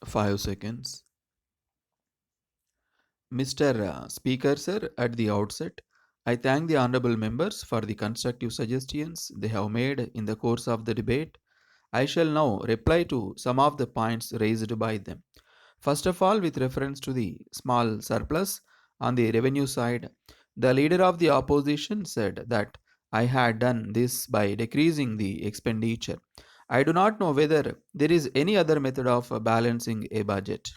5 seconds. Mr. Speaker, sir, at the outset, I thank the honorable members for the constructive suggestions they have made in the course of the debate. I shall now reply to some of the points raised by them. First of all, with reference to the small surplus on the revenue side, the leader of the opposition said that I had done this by decreasing the expenditure. I do not know whether there is any other method of balancing a budget.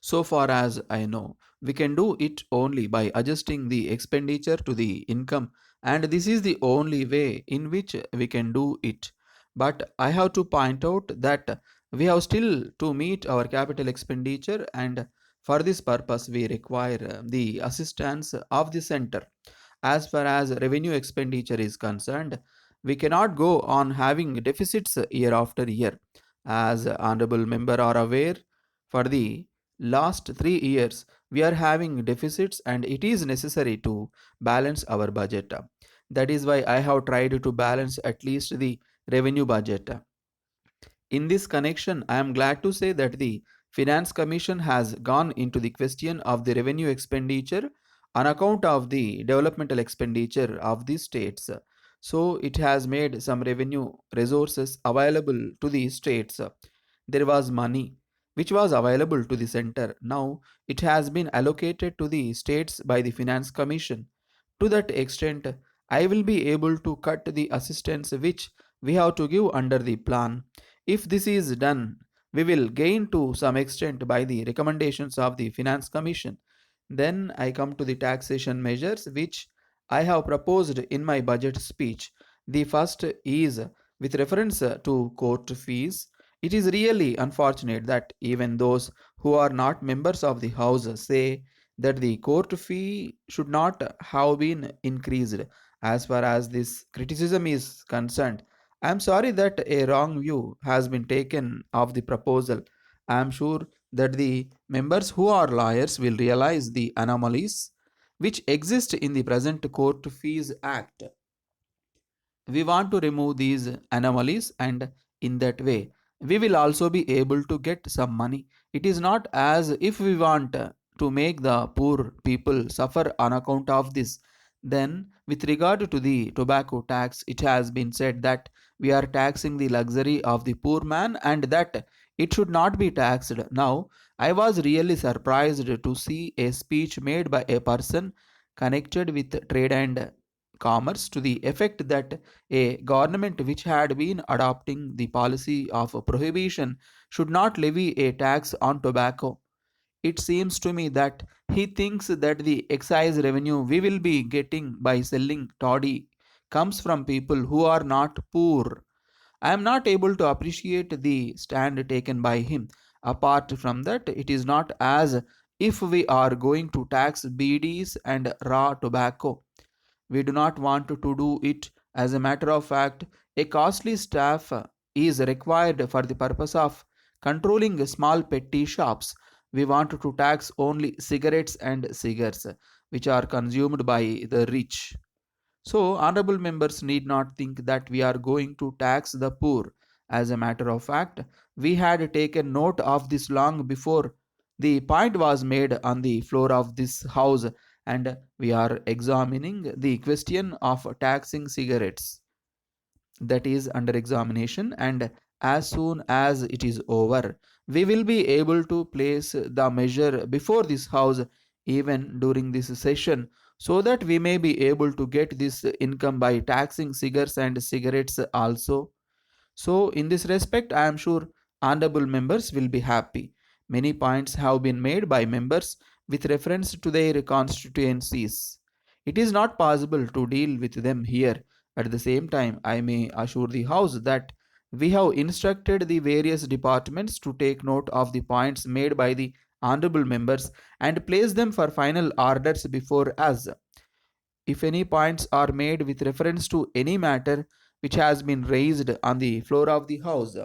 So far as I know, we can do it only by adjusting the expenditure to the income, and this is the only way in which we can do it. But I have to point out that we have still to meet our capital expenditure, and for this purpose, we require the assistance of the center. As far as revenue expenditure is concerned, we cannot go on having deficits year after year. As honorable member are aware, for the last 3 years we are having deficits and it is necessary to balance our budget. That is why I have tried to balance at least the revenue budget. In this connection, I am glad to say that the Finance Commission has gone into the question of the revenue expenditure on account of the developmental expenditure of the states. So it has made some revenue resources available to the states. There was money which was available to the center. Now it has been allocated to the states by the Finance Commission. To that extent, I will be able to cut the assistance which we have to give under the plan. If this is done, we will gain to some extent by the recommendations of the Finance Commission. Then I come to the taxation measures which I have proposed in my budget speech. The first is with reference to court fees. It is really unfortunate that even those who are not members of the House say that the court fee should not have been increased. As far as this criticism is concerned, I am sorry that a wrong view has been taken of the proposal. I am sure that the members who are lawyers will realize the anomalies which exist in the present Court Fees Act. We want to remove these anomalies, and in that way we will also be able to get some money. It is not as if we want to make the poor people suffer on account of this. Then with regard to the tobacco tax, it has been said that we are taxing the luxury of the poor man and that it should not be taxed. Now I was really surprised to see a speech made by a person connected with trade and commerce to the effect that a government which had been adopting the policy of prohibition should not levy a tax on tobacco. It seems to me that he thinks that the excise revenue we will be getting by selling toddy comes from people who are not poor. I am not able to appreciate the stand taken by him. Apart from that, it is not as if we are going to tax BDs and raw tobacco. We do not want to do it. As a matter of fact, a costly staff is required for the purpose of controlling small petty shops. We want to tax only cigarettes and cigars, which are consumed by the rich. So, honorable members need not think that we are going to tax the poor. As a matter of fact, we had taken note of this long before the point was made on the floor of this house, and we are examining the question of taxing cigarettes. That is under examination, and as soon as it is over, we will be able to place the measure before this house even during this session, so that we may be able to get this income by taxing cigars and cigarettes also. So, in this respect, I am sure honorable members will be happy. Many points have been made by members with reference to their constituencies. It is not possible to deal with them here. At the same time, I may assure the House that we have instructed the various departments to take note of the points made by the honorable members and place them for final orders before us. If any points are made with reference to any matter which has been raised on the floor of the House,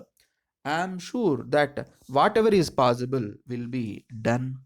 I am sure that whatever is possible will be done.